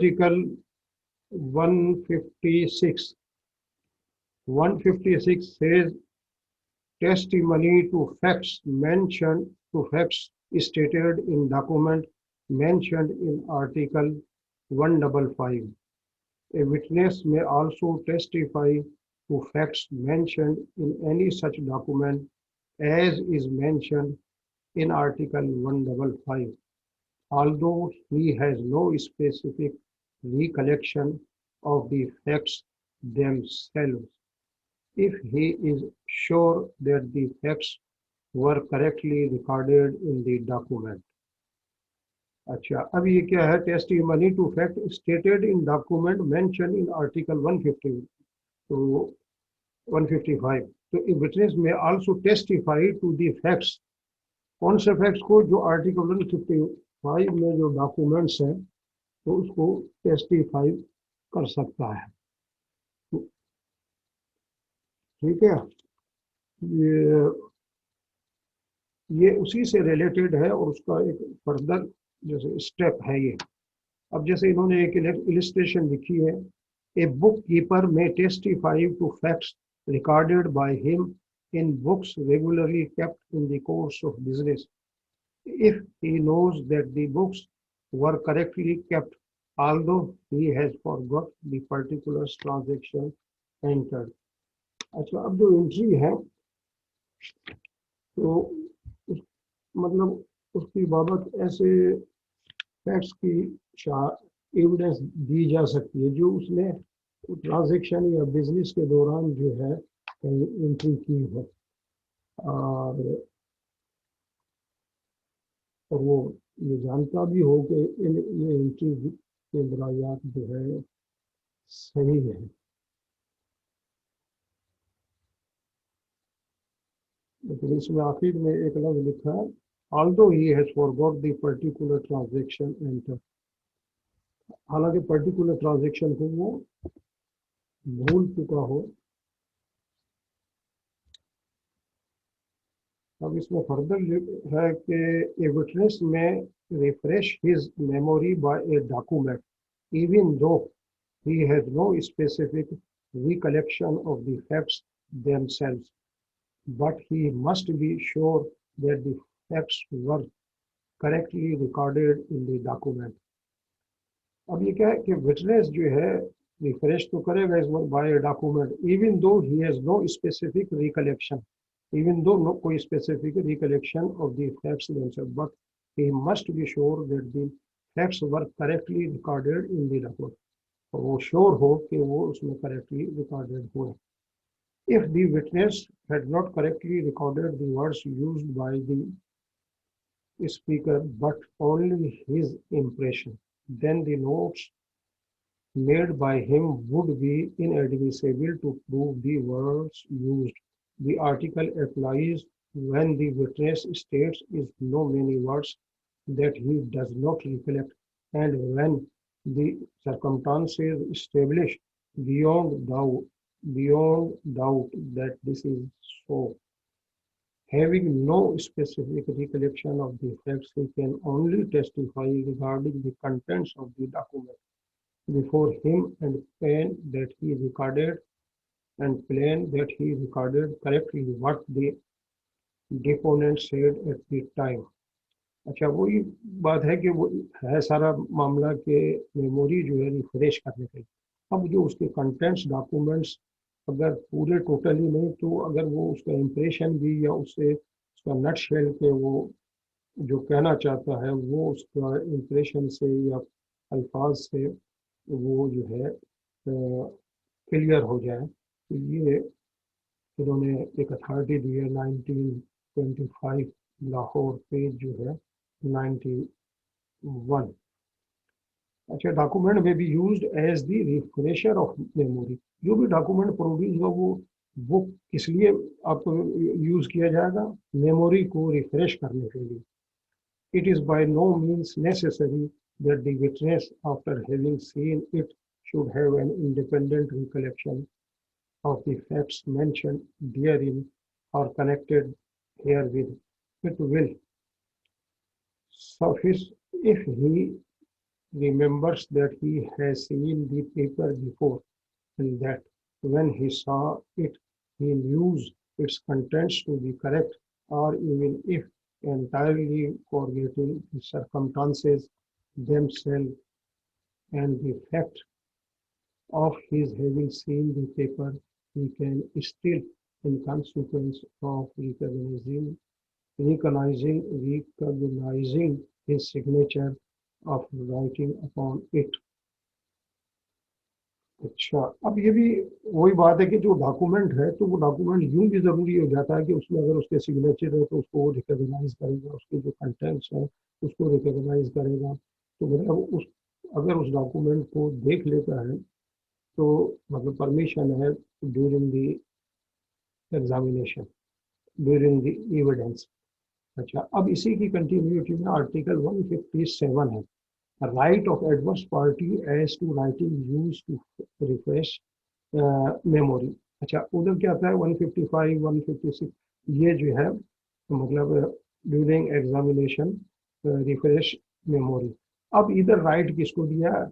Article 156. 156 says testimony to facts stated in document mentioned in Article 155. A witness may also testify to facts mentioned in any such document as is mentioned in Article 155, although he has no specific recollection of the facts themselves, if he is sure that the facts were correctly recorded in the document. अच्छा, अब ये क्या है? Testimony to fact stated in document mention in article 150 to 155. तो a witness may also testify to the facts. कौन से facts को? जो आर्टिकल 155 में जो डॉक्यूमेंट्स हैं तो उसको टेस्टिफाई कर सकता है. ठीक है, ये उसी से रिलेटेड है और उसका एक फर्दर जैसे स्टेप है ये. अब जैसे इन्होंने एक इलिस्ट्रेशन लिखी है, a book keeper may testify to facts recorded by him in books regularly kept in the course of business, if he knows that the books were correctly kept, although he has forgot the particular transaction entered. अच्छा, अब जो entry है तो मतलब उसकी बाबत ऐसे facts की एविडेंस दी जा सकती है जो उसने ट्रांजैक्शन या बिजनेस के दौरान जो है एंट्री की है, और वो ये जानता भी हो कि ये एंट्री के बरायात जो है सही है. लेकिन इसमें आखिर में एक लफ्ज लिखा है, although he has forgot the particular transaction entered. हालांकि पर्टिकुलर ट्रांजैक्शन को वो भूल चुका हो. अब इसमें फर्दर है कि a witness may refresh his memory by a document even though he has no specific recollection of the facts themselves, but he must be sure that the facts were correctly recorded in the document. अब ये क्या है कि witness जो है refresh तो करेगा इस बार bye document, even though he has no specific recollection, even though no कोई specific recollection of the facts themselves, but he must be sure that the facts were correctly recorded in the record. और वो sure हो कि वो उसमें correctly recorded हुए. If the witness had not correctly recorded the words used by the speaker, but only his impression, then the notes made by him would be inadmissible to prove the words used. The article applies when the witness states is no many words that he does not recollect, and when the circumstances establish beyond doubt that this is so. Having no specific recollection of the facts, he can only testify regarding the contents of the document before him and plain that he recorded correctly what the deponent said at the time. अच्छा, वही बात है कि वो है सारा मामला के मेमोरी जो है रिफ्रेश करने के लिए. अब जो उसके कंटेंट्स डॉक्यूमेंट्स अगर पूरे टोटली नहीं तो अगर वो उसका इम्प्रेशन भी या उससे उसका नट शेल के वो जो कहना चाहता है वो उसका इम्प्रेशन से या अल्फाज से वो जो है क्लियर हो जाए, तो ये इन्होंने एक अथॉरिटी दी है 1925 लाहौर पेज जो है 91. अच्छा, document may be used as the refresher of memory. जो भी डॉक्यूमेंट प्रोड्यूस हुआ वो बुक किस लिए आपको यूज किया जाएगा? मेमोरी को रिफ्रेश करने के लिए. It is by no means necessary that the witness after having seen it should have an independent recollection of the facts mentioned therein or connected herewith. It will suffice if he remembers that he has seen the paper before and that when he saw it, he knew its contents to be correct, or even if entirely forgetting the circumstances themselves and the fact of his having seen the paper, he can still, in consequence of recognizing his signature of writing upon it. अच्छा, अब ये भी वही बात है कि जो document है तो वो डॉक्यूमेंट यूं भी जरूरी हो जाता है कि उसमें अगर उसके सिग्नेचर है तो उसको वो रिकॉग्नाइज करेगा, उसके जो कंटेंट्स है उसको रिकॉग्नाइज करेगा। तो मतलब उस अगर उस डॉक्यूमेंट को देख लेता है तो मतलब परमिशन है during the examination, during the evidence. अच्छा, अब इसी की कंटिन्यूटी में आर्टिकल 157 है, right of adverse party as to writing use to refresh memory. अच्छा, उधर क्या आता है 155 156, ये जो है मतलब ड्यूरिंग एग्जामिनेशन रिफ्रेश मेमोरी। अब इधर राइट किसको दिया है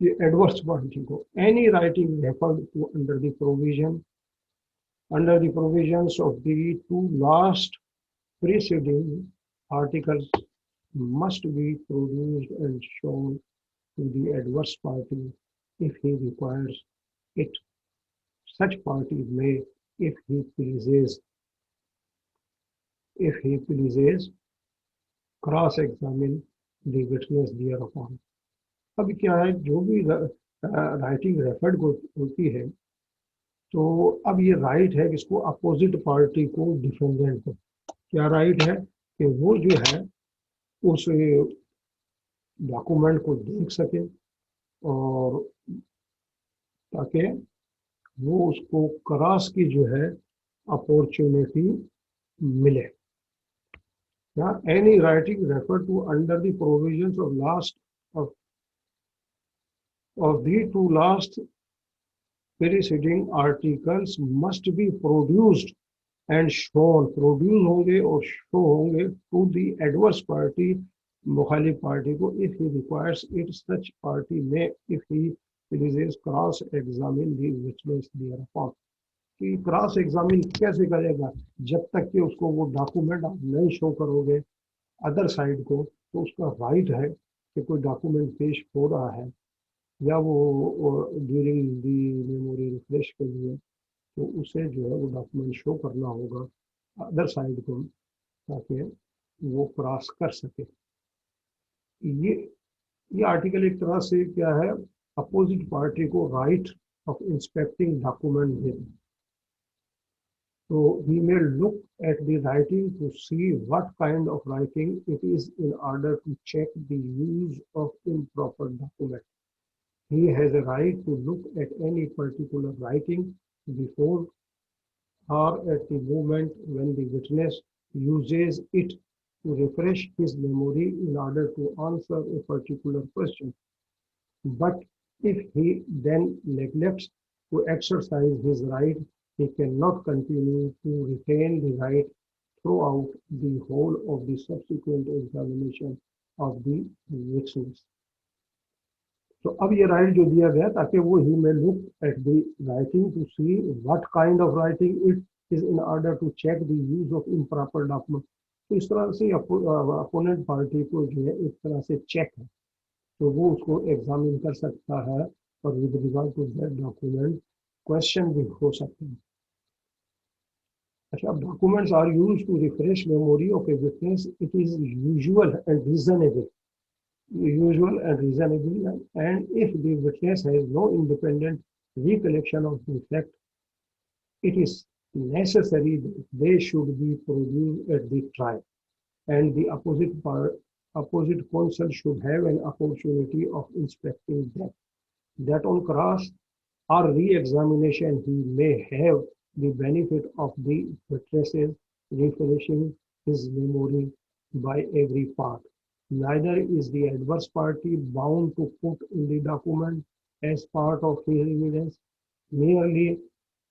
कि एडवर्स पार्टी को, any writing referred to under the provisions of the two last preceding articles must be produced and shown to the adverse party if he requires it. Such party may, if he pleases, cross-examine the witness thereupon. अब क्या है, जो भी writing referred होती है तो अब ये राइट है किसको, अपोजिट पार्टी को, डिफेंडेंट को। क्या राइट है कि वो जो है उस डॉक्यूमेंट को देख सके और ताकि वो उसको क्रॉस की जो है अपॉर्चुनिटी मिले। Any writing refer to under the provisions of last of the two last preceding articles must be produced and shown, produce होंगे और शो होंगे टू द एडवर्स पार्टी, मुखालिफ पार्टी को, if he requires it, such party may, if he pleases, cross examine the witness thereupon। कि cross examine कैसे करेगा, जब तक कि उसको वो डॉक्यूमेंट आप नहीं शो करोगे अदर साइड को, तो उसका राइट है कि कोई डॉक्यूमेंट पेश हो रहा है या वो ड्यूरिंग दी मेमोरी रिफ्रेश के लिए, तो उसे जो है वो डॉक्यूमेंट शो करना होगा अदर साइड को ताकि वो क्रॉस कर सके। ये ये आर्टिकल एक तरह से क्या है, अपोजिट पार्टी को राइट ऑफ इंस्पेक्टिंग डॉक्यूमेंट देता। So he may look at the writing to see what kind of writing it is in order to check the use of improper document. He has a right to look at any particular writing before or at the moment when the witness uses it to refresh his memory in order to answer a particular question. But if he then neglects to exercise his right, he cannot continue to retain the right throughout the whole of the subsequent examination of the witness. तो अब ये right जो दिया गया ताकि वो ही may look at the writing to see what kind of writing it is in order to check the use of improper document। तो इस तरह से अपोनेंट पार्टी को जो है एक तरह से चेक है, तो वो उसको एग्जामिन कर सकता है और with regard to that document question भी हो सकते हैं। अच्छा, अब documents are used to refresh memory of a witness, it is usual and reasonable, and if the witness has no independent recollection of the fact, it is necessary that they should be produced at the trial, and the opposite counsel should have an opportunity of inspecting them, that on cross or re-examination he may have the benefit of the witnesses refreshing his memory by every part. Neither is the adverse party bound to put in the document as part of his evidence merely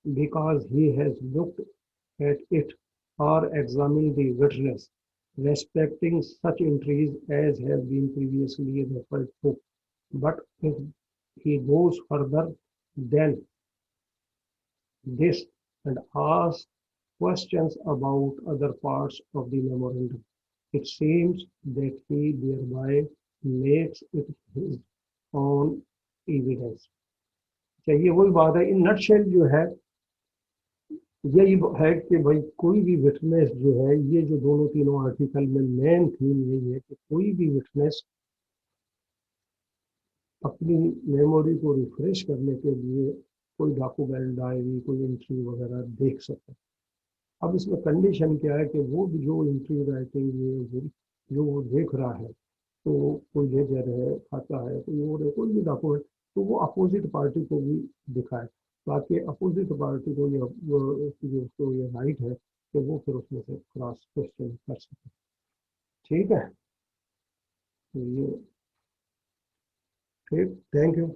because he has looked at it or examined the witness. respecting such entries as have been previously referred to. But if he goes further than this and asks questions about other parts of the memorandum, it seems that he thereby makes it his own evidence. चाहिए वही बात है in nutshell जो है यही है कि भाई कोई भी विटनेस जो है ये जो दोनों तीनों आर्टिकल में मेन थीम यही है कि कोई भी विटनेस अपनी मेमोरी को रिफ्रेश करने के लिए कोई डॉक्यूमेंट डायरी कोई एंट्री वगैरह देख सकता है। अब इसमें कंडीशन क्या है कि वो भी जो एंट्री राइटिंग ये जो वो देख रहा है तो कोई लेजर है खाता है कोई और है कोई भी डॉक्यूमेंट तो वो अपोजिट पार्टी को भी दिखाए ताकि अपोजिट पार्टी को ये उसको ये राइट है कि वो फिर उसमें से क्रॉस क्वेश्चन कर सके। ठीक है तो ये ठीक थैंक यू।